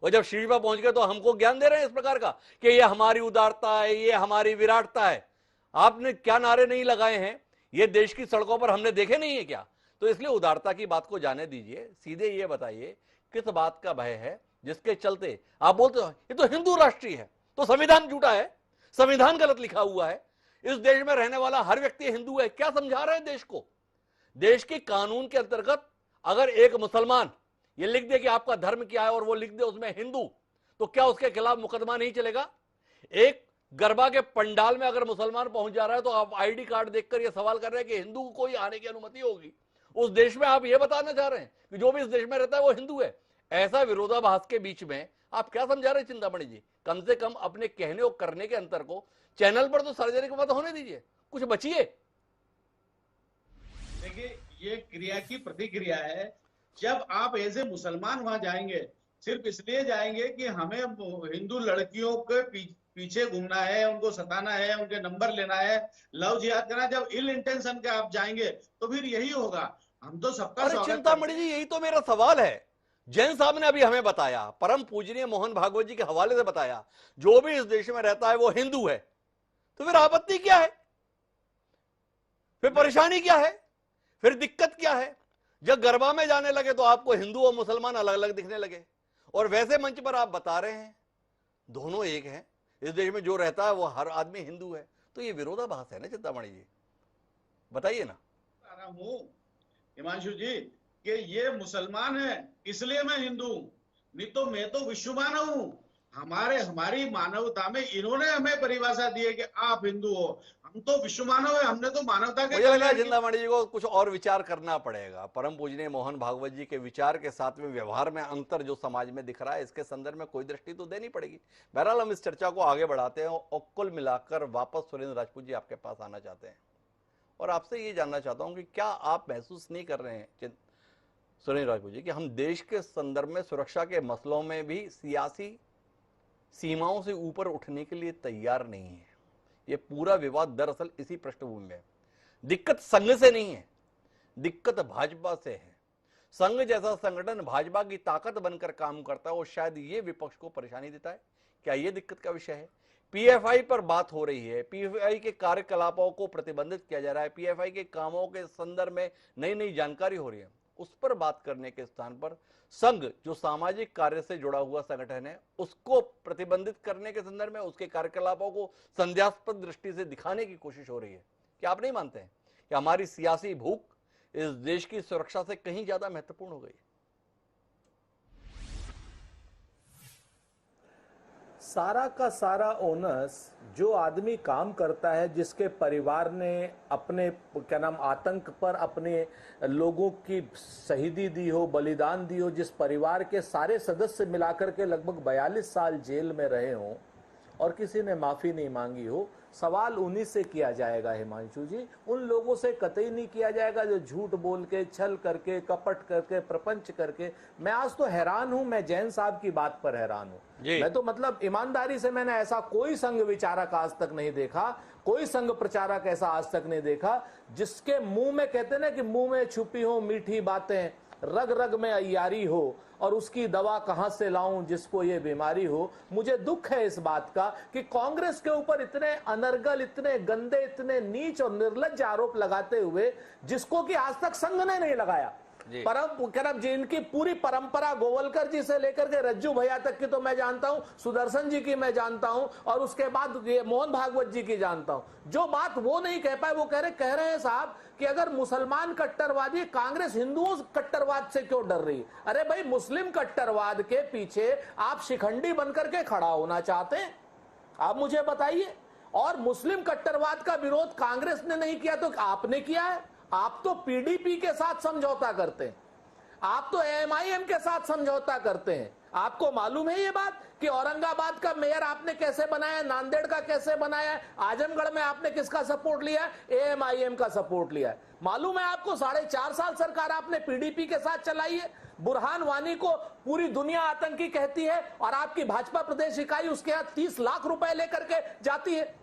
और जब शीर्ष पर पहुंच गए तो हमको ज्ञान दे रहे हैं इस प्रकार का कि ये हमारी उदारता है, ये हमारी विराटता है। आपने क्या नारे नहीं लगाए हैं, ये देश की सड़कों पर हमने देखे नहीं है क्या? तो इसलिए उदारता की बात को जाने दीजिए, सीधे ये बताइए किस बात का भय है जिसके चलते आप बोलते हो ये तो हिंदू राष्ट्रीय है, तो संविधान झूठा है, संविधान गलत लिखा हुआ है, इस देश में रहने वाला हर व्यक्ति हिंदू है। क्या समझा रहे हैं देश को? देश के कानून के अंतर्गत अगर एक मुसलमान ये लिख दे कि आपका धर्म क्या है और वो लिख दे उसमें हिंदू, तो क्या उसके खिलाफ मुकदमा नहीं चलेगा? एक गरबा के पंडाल में अगर मुसलमान पहुंच जा रहा है तो आप आईडी कार्ड देखकर ये सवाल कर रहे हैं कि हिंदू को ही आने की अनुमति होगी। उस देश में आप ये बताना चाह रहे हैं कि जो भी इस देश में रहता है वो हिंदू है। ऐसा विरोधाभास के बीच में आप क्या समझा रहे हैं चिंतामणि जी? कम से कम अपने कहने और करने के अंतर को चैनल पर तो सार्वजनिक मत होने दीजिए, कुछ बचिए। देखिए, ये क्रिया की प्रतिक्रिया है। जब आप एज ए मुसलमान वहां जाएंगे, सिर्फ इसलिए जाएंगे कि हमें हिंदू लड़कियों के पीछे घूमना है, उनको सताना है, उनके नंबर लेना है, लव जिहाद करना, जब इल इंटेंशन के आप जाएंगे तो फिर यही होगा। हम तो सबका स्वागत चिंतामणि जी, यही तो मेरा सवाल है। जैन साहब ने अभी हमें बताया, परम पूजनीय मोहन भागवत जी के हवाले से बताया, जो भी इस देश में रहता है वो हिंदू है। तो फिर आपत्ति क्या है? फिर परेशानी क्या है? फिर दिक्कत क्या है? जब गरबा में जाने लगे तो आपको हिंदू और मुसलमान अलग अलग दिखने लगे, और वैसे मंच पर आप बता रहे हैं दोनों एक हैं, इस देश में जो रहता है वो हर आदमी हिंदू है। तो ये विरोधाभास है ना चिंतामणि जी, बताइए ना। हिमांशु जी कि ये मुसलमान है इसलिए मैं हिंदू हूं, नहीं तो मैं तो विश्व मानव हूं। हमारी मानवता में इन्होंने हमें परिभाषा दी है कि आप हिंदू हो, हम तो विश्व मानव है, हमने तो मानवता के। मुझे लगा चिंतामणि जी को कुछ और विचार करना पड़ेगा। परम पूजनीय मोहन भागवत जी के विचार के साथ में व्यवहार में अंतर जो समाज में दिख रहा है, इसके संदर्भ में कोई दृष्टि तो देनी पड़ेगी। बहरहाल हम इस चर्चा को आगे बढ़ाते हैं और कुल मिलाकर वापस सुरेंद्र राजपूत जी आपके पास आना चाहते हैं और आपसे ये जानना चाहता हूं कि क्या आप महसूस नहीं कर रहे हैं सुरेंद्र राजपूत जी कि हम देश के संदर्भ में सुरक्षा के मसलों में भी सियासी सीमाओं से ऊपर उठने के लिए तैयार नहीं है? ये पूरा विवाद दरअसल इसी पृष्ठभूमि में। दिक्कत संघ से नहीं है, दिक्कत भाजपा से है। संघ जैसा संगठन भाजपा की ताकत बनकर काम करता है और शायद ये विपक्ष को परेशानी देता है। क्या ये दिक्कत का विषय है? पीएफआई पर बात हो रही है, पीएफआई के कार्यकलापों को प्रतिबंधित किया जा रहा है, पीएफआई के कामों के संदर्भ में नई नई जानकारी हो रही है। उस पर बात करने के स्थान पर संघ जो सामाजिक कार्य से जुड़ा हुआ संगठन है उसको प्रतिबंधित करने के संदर्भ में उसके कार्यकलापों को संदेहास्पद दृष्टि से दिखाने की कोशिश हो रही है। क्या आप नहीं मानते हैं कि हमारी सियासी भूख इस देश की सुरक्षा से कहीं ज्यादा महत्वपूर्ण हो गई? सारा का सारा ओनस जो आदमी काम करता है, जिसके परिवार ने अपने क्या नाम आतंक पर अपने लोगों की शहीदी दी हो, बलिदान दी हो, जिस परिवार के सारे सदस्य मिलाकर के लगभग 42 साल जेल में रहे हों और किसी ने माफी नहीं मांगी हो, सवाल उन्हीं से किया जाएगा हिमांशु जी। उन लोगों से कतई नहीं किया जाएगा जो झूठ बोल के, छल करके, कपट करके, प्रपंच करके। मैं आज तो हैरान हूं, मैं जैन साहब की बात पर हैरान हूं। मैं तो मतलब ईमानदारी से मैंने ऐसा कोई संघ विचारक आज तक नहीं देखा, कोई संघ प्रचारक ऐसा आज तक नहीं देखा जिसके मुंह में, कहते ना कि मुंह में छुपी हो मीठी बातें, रग रग में अय्यारी हो, और उसकी दवा कहां से लाऊं जिसको ये बीमारी हो। मुझे दुख है इस बात का कि कांग्रेस के ऊपर इतने अनर्गल, इतने गंदे, इतने नीच और निर्लज्ज आरोप लगाते हुए, जिसको कि आज तक संघ ने नहीं लगाया। परम जी, इनकी पूरी परंपरा गोवलकर जी से लेकर के रज्जू भैया तक की तो मैं जानता हूं, सुदर्शन जी की मैं जानता हूं, और उसके बाद ये मोहन भागवत जी की जानता हूं। जो बात वो नहीं कह पाए वो कह रहे हैं साहब कि अगर मुसलमान कट्टरवादी, कांग्रेस हिंदुओं कट्टरवाद से क्यों डर रही? अरे भाई, मुस्लिम कट्टरवाद के पीछे आप शिखंडी बनकर के खड़ा होना चाहते हैं? आप मुझे बताइए। और मुस्लिम कट्टरवाद का विरोध कांग्रेस ने नहीं किया तो आपने किया है। आप तो पीडीपी के साथ समझौता करते हैं, आप तो एमआईएम के साथ समझौता करते हैं। आपको मालूम है ये बात कि औरंगाबाद का मेयर आपने कैसे बनाया, नांदेड़ का कैसे बनाया, आजमगढ़ में आपने किसका सपोर्ट लिया? एएमआईएम का सपोर्ट लिया है। मालूम है आपको 4.5 साल सरकार आपने पीडीपी के साथ चलाई है। बुरहान वानी को पूरी दुनिया आतंकी कहती है और आपकी भाजपा प्रदेश इकाई उसके यहां 30 लाख रुपए लेकर के जाती है।